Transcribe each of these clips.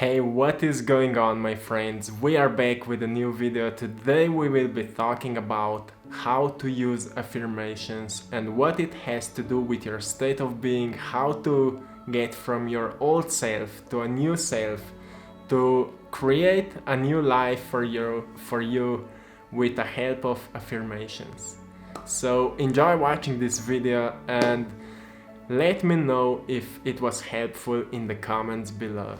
Hey, what is going on, my friends? We are back with a new video. Today we will be talking about how to use affirmations and what it has to do with your state of being, how to get from your old self to a new self, to create a new life for you with the help of affirmations. So enjoy watching this video and let me know if it was helpful in the comments below.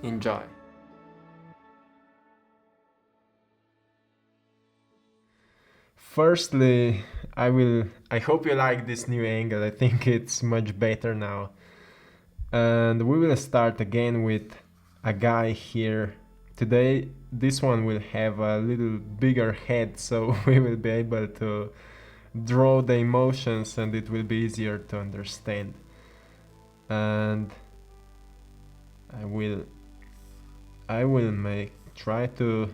Enjoy! Firstly, I hope you like this new angle. I think it's much better now. And we will start again with a guy here. Today this one will have a little bigger head, so we will be able to draw the emotions and it will be easier to understand. And I will try to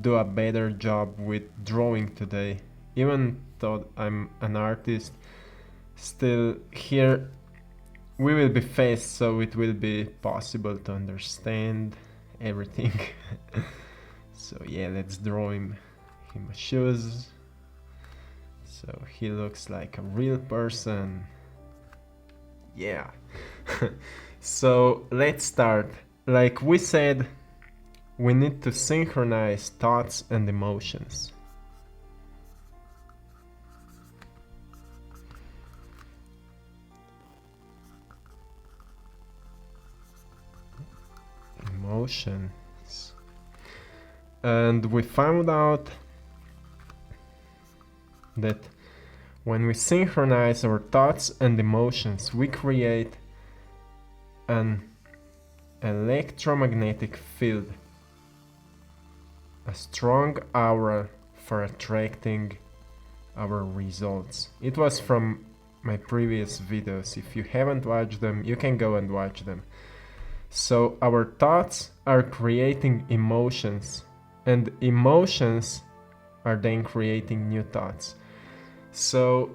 do a better job with drawing today. Even though I'm an artist, still here we will be faced, so it will be possible to understand everything. So yeah, let's draw him shoes. So he looks like a real person. Yeah. So let's start. Like we said, we need to synchronize thoughts and emotions. Emotions. And we found out that when we synchronize our thoughts and emotions, we create an electromagnetic field, a strong aura for attracting our results. It was from my previous videos. If you haven't watched them, you can go and watch them. So our thoughts are creating emotions, and emotions are then creating new thoughts. So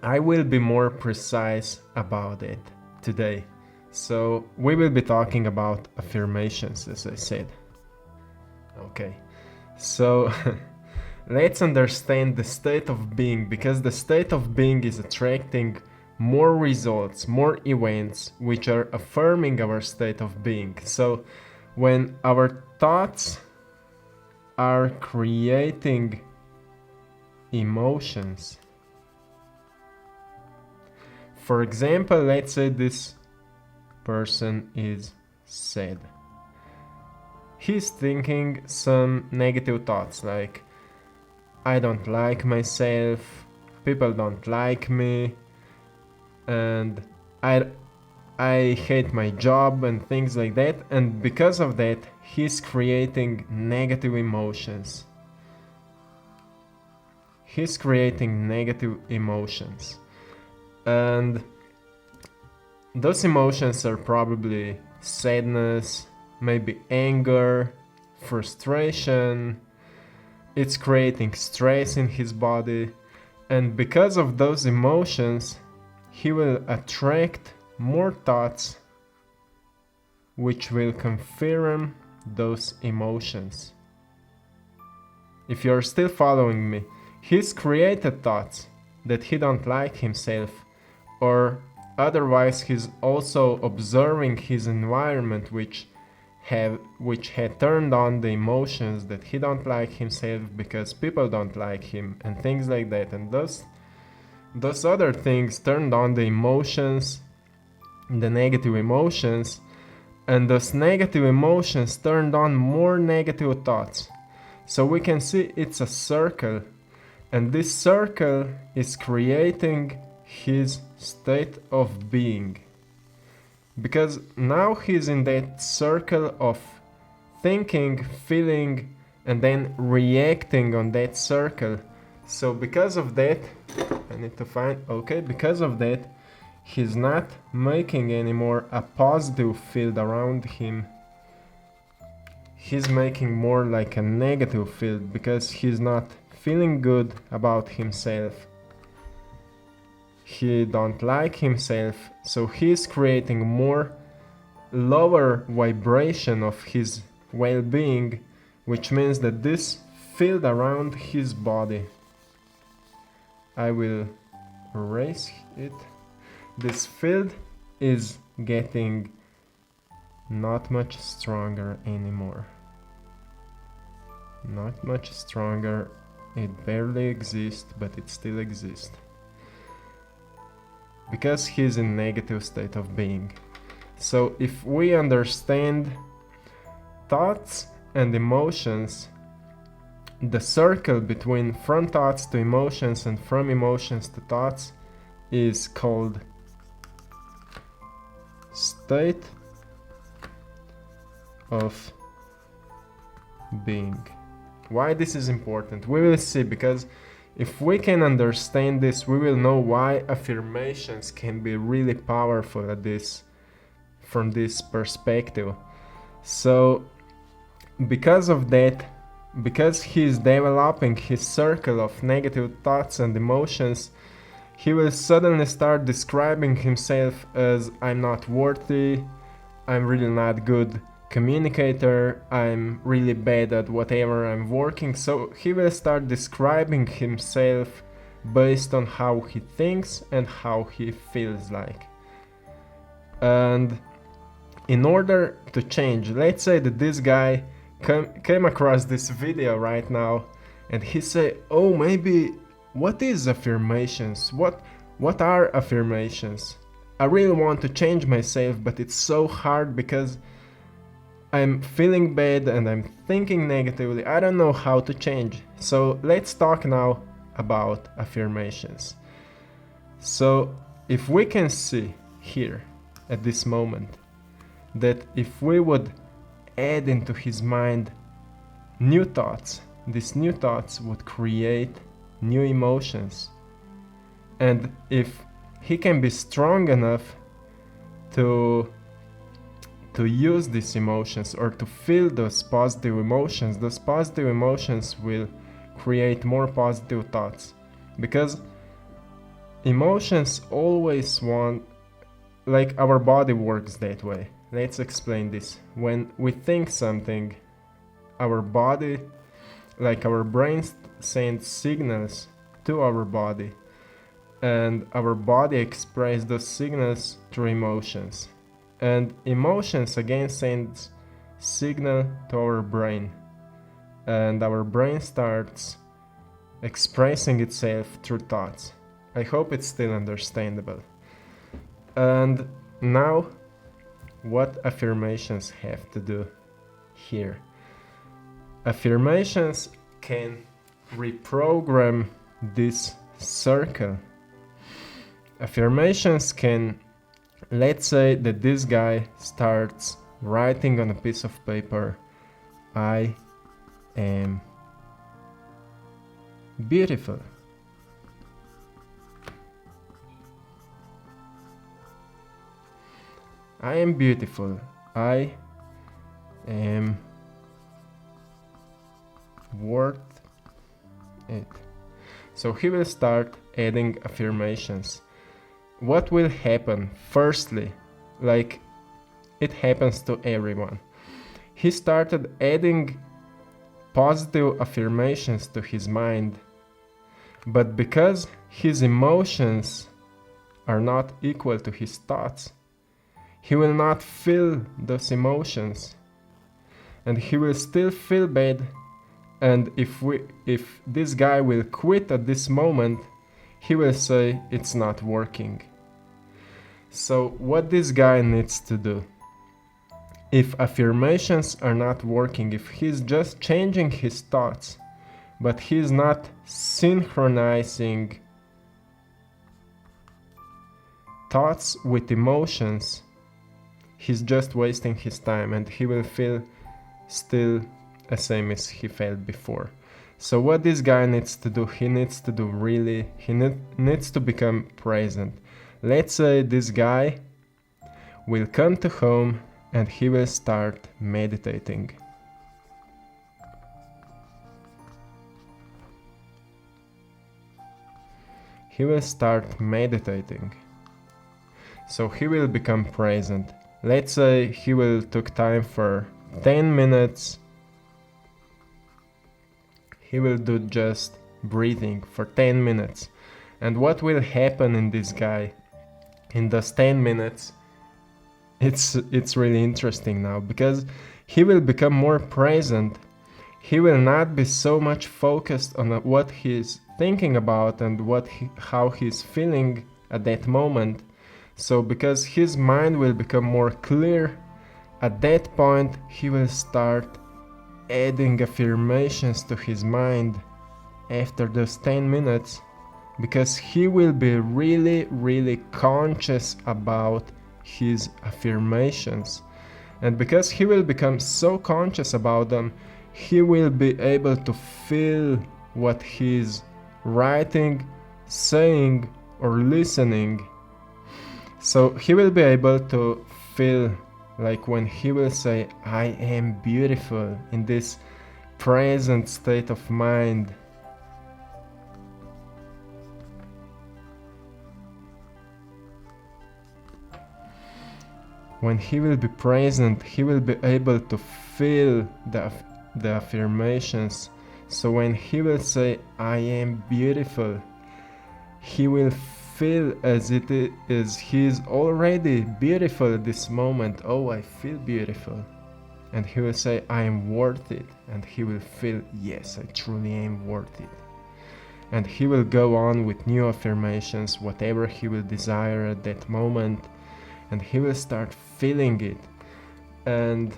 I will be more precise about it today. So we will be talking about affirmations, as I said. Okay, so let's understand the state of being, because the state of being is attracting more results, more events which are affirming our state of being. So when our thoughts are creating emotions, for example, let's say this person is sad. He's thinking some negative thoughts like, I don't like myself, people don't like me, and I hate my job and things like that. And because of that, he's creating negative emotions. He's creating negative emotions. And those emotions are probably sadness, maybe anger, frustration. It's creating stress in his body. And because of those emotions, he will attract more thoughts which will confirm those emotions. If you're still following me, he's created thoughts that he don't like himself, or otherwise he's also observing his environment which had turned on the emotions that he don't like himself because people don't like him and things like that. And those other things turned on the emotions, the negative emotions, and those negative emotions turned on more negative thoughts. So we can see it's a circle, and this circle is creating his state of being. Because now he's in that circle of thinking, feeling, and then reacting on that circle. So because of that, I need to find, okay, because of that, he's not making anymore a positive field around him. He's making more like a negative field because he's not feeling good about himself. He don't like himself, so he's creating more lower vibration of his well-being, which means that this field around his body, I will erase it. This field is getting not much stronger anymore. Not much stronger. It barely exists, but it still exists. Because he's in negative state of being. So if we understand thoughts and emotions, the circle between from thoughts to emotions and from emotions to thoughts is called state of being. Why this is important? We will see, because if we can understand this, we will know why affirmations can be really powerful at this, from this perspective. So because of that, because he's developing his circle of negative thoughts and emotions, he will suddenly start describing himself as I'm not worthy, I'm really not good communicator, I'm really bad at whatever I'm working. So he will start describing himself based on how he thinks and how he feels like. And in order to change, let's say that this guy came across this video right now and he say, oh, maybe what is affirmations? What are affirmations? I really want to change myself, but it's so hard because I'm feeling bad and I'm thinking negatively. I don't know how to change. So let's talk now about affirmations. So if we can see here at this moment that if we would add into his mind new thoughts, these new thoughts would create new emotions. And if he can be strong enough to use these emotions or to feel those positive emotions will create more positive thoughts. Because emotions always want, like our body works that way. Let's explain this. When we think something, our body, like our brain sends signals to our body, and our body expresses those signals through emotions. And emotions again sends signal to our brain, and our brain starts expressing itself through thoughts. I hope it's still understandable. And now, what affirmations have to do here? Affirmations can reprogram this circle. Affirmations can, let's say that this guy starts writing on a piece of paper, I am beautiful. I am beautiful. I am worth it. So he will start adding affirmations. What will happen? Firstly, like it happens to everyone, he started adding positive affirmations to his mind, but because his emotions are not equal to his thoughts, he will not feel those emotions and he will still feel bad. And if this guy will quit at this moment, he will say it's not working. So what this guy needs to do, if affirmations are not working, if he's just changing his thoughts, but he's not synchronizing thoughts with emotions, he's just wasting his time and he will feel still the same as he felt before. So what this guy needs to do, he needs to become present. Let's say this guy will come to home and he will start meditating. He will start meditating. So he will become present. Let's say he will took time for 10 minutes. He will do just breathing for 10 minutes. And what will happen in this guy in those 10 minutes? It's really interesting now, because he will become more present. He will not be so much focused on what he's thinking about and how he's feeling at that moment. So because his mind will become more clear, at that point he will start adding affirmations to his mind after those 10 minutes, because he will be really conscious about his affirmations. And because he will become so conscious about them, he will be able to feel what he's writing, saying, or listening. So he will be able to feel like when he will say, I am beautiful, in this present state of mind. When he will be present, he will be able to feel the affirmations. So when he will say, I am beautiful, he will feel as it is he is already beautiful at this moment. Oh, I feel beautiful. And he will say, I am worth it. And he will feel, yes, I truly am worth it. And he will go on with new affirmations, whatever he will desire at that moment. And he will start feeling it. And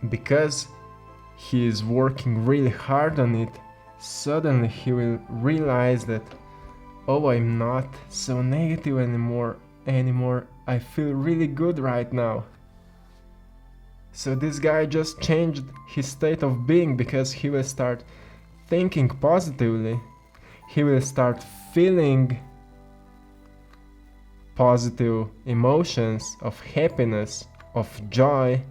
because he is working really hard on it, suddenly he will realize that, oh, I'm not so negative anymore. I feel really good right now. So this guy just changed his state of being, because he will start thinking positively. He will start feeling positive emotions of happiness, of joy.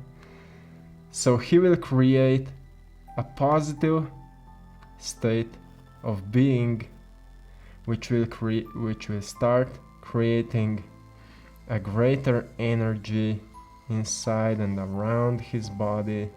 So he will create a positive state of being, which will start creating a greater energy inside and around his body.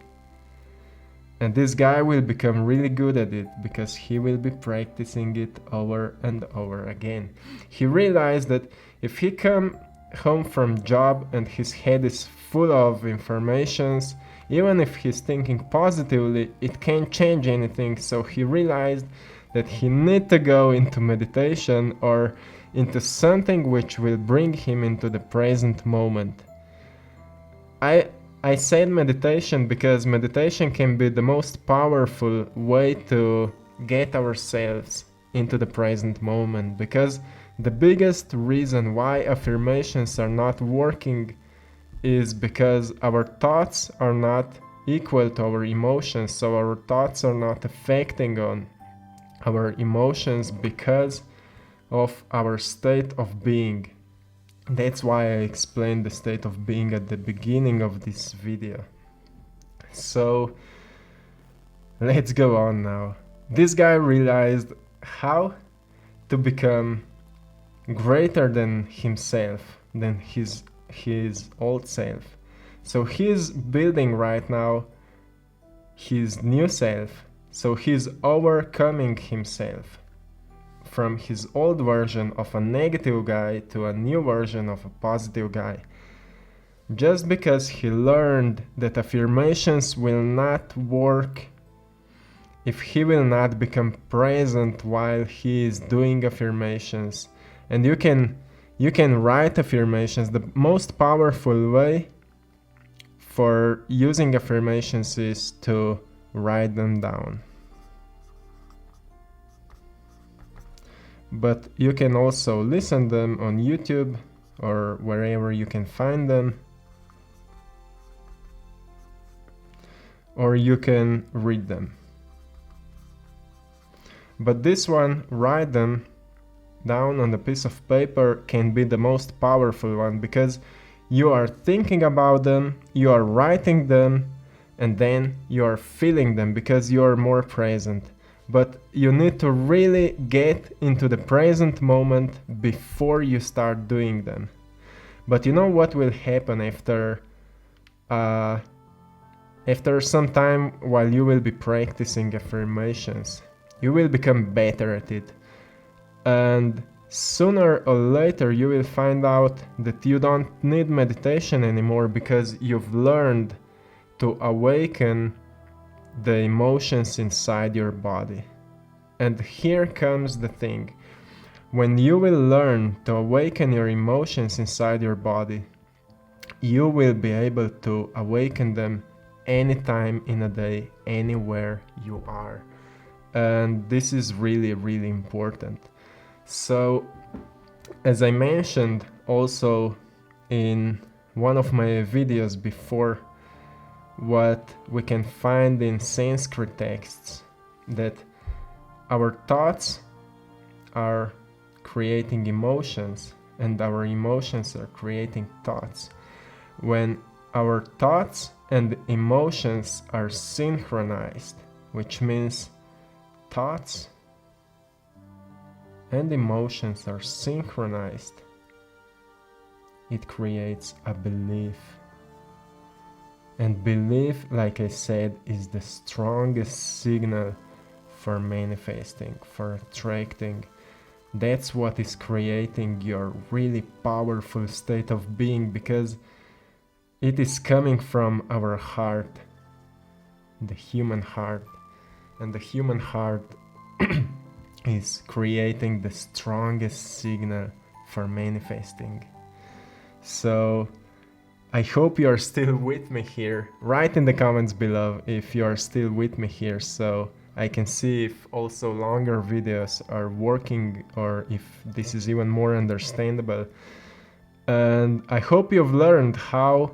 And this guy will become really good at it, because he will be practicing it over and over again. He realized that if he come home from job and his head is full of informations, even if he's thinking positively, it can't change anything. So he realized that he need to go into meditation or into something which will bring him into the present moment. I said meditation because meditation can be the most powerful way to get ourselves into the present moment, because the biggest reason why affirmations are not working is because our thoughts are not equal to our emotions. So our thoughts are not affecting on our emotions because of our state of being. That's why I explained the state of being at the beginning of this video. So let's go on now. This guy realized how to become greater than himself, than his old self. So he's building right now his new self. So he's overcoming himself from his old version of a negative guy to a new version of a positive guy. Just because he learned that affirmations will not work if he will not become present while he is doing affirmations. And you can write affirmations. The most powerful way for using affirmations is to write them down. But you can also listen them on YouTube or wherever you can find them. Or you can read them. But this one, write them down on a piece of paper, can be the most powerful one, because you are thinking about them, you are writing them, and then you are feeling them because you are more present. But you need to really get into the present moment before you start doing them. But you know what will happen after some time while you will be practicing affirmations? You will become better at it. And sooner or later you will find out that you don't need meditation anymore because you've learned to awaken the emotions inside your body. And here comes the thing. When you will learn to awaken your emotions inside your body, you will be able to awaken them anytime in a day, anywhere you are. And this is really, really important. So, as I mentioned also in one of my videos before, what we can find in Sanskrit texts, that our thoughts are creating emotions and our emotions are creating thoughts. When our thoughts and emotions are synchronized, which means thoughts and emotions are synchronized, it creates a belief. And belief, like I said, is the strongest signal for manifesting, for attracting. That's what is creating your really powerful state of being, because it is coming from our heart, the human heart. And the human heart is creating the strongest signal for manifesting. So I hope you are still with me here. Write in the comments below if you are still with me here, so I can see if also longer videos are working or if this is even more understandable. And I hope you've learned how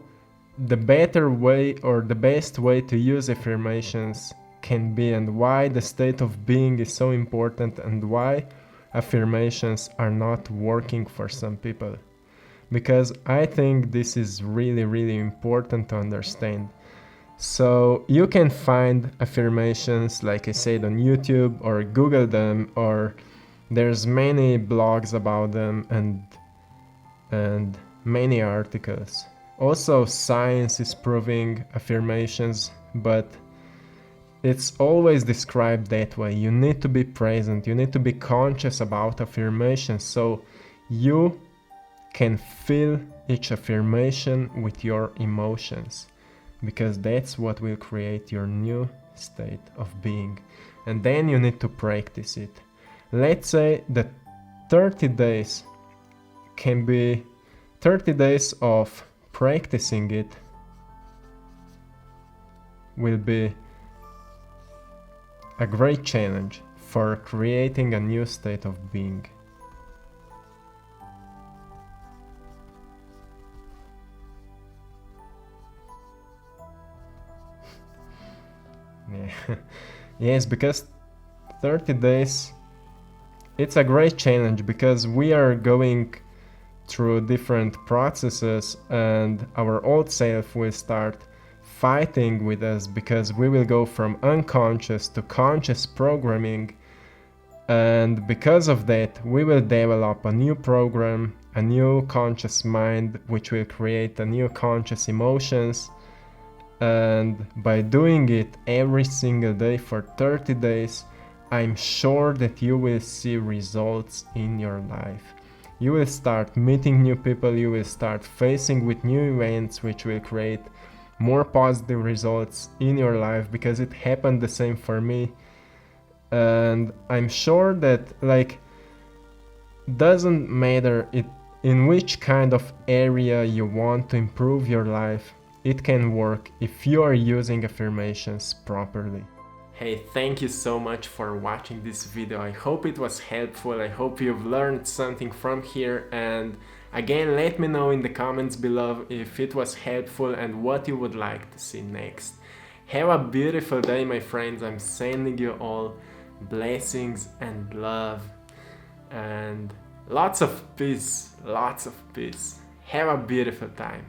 the better way or the best way to use affirmations can be, and why the state of being is so important, and why affirmations are not working for some people. Because I think this is really, really important to understand. So you can find affirmations, like I said, on YouTube or Google them, or there's many blogs about them and many articles. Also, science is proving affirmations, but it's always described that way. You need to be present, you need to be conscious about affirmations, so you can fill each affirmation with your emotions, because that's what will create your new state of being. And then you need to practice it. Let's say that 30 days can be 30 days of practicing it will be a great challenge for creating a new state of being. Yeah. Yes, because 30 days, it's a great challenge, because we are going through different processes and our old self will start fighting with us, because we will go from unconscious to conscious programming, and because of that we will develop a new program, a new conscious mind, which will create a new conscious emotions. And by doing it every single day for 30 days, I'm sure that you will see results in your life. You will start meeting new people, you will start facing with new events, which will create more positive results in your life, because it happened the same for me. And I'm sure that, like, doesn't matter in which kind of area you want to improve your life, it can work if you are using affirmations properly. Hey, thank you so much for watching this video. I hope it was helpful. I hope you've learned something from here. And again, let me know in the comments below if it was helpful and what you would like to see next. Have a beautiful day, my friends. I'm sending you all blessings and love and lots of peace, lots of peace. Have a beautiful time.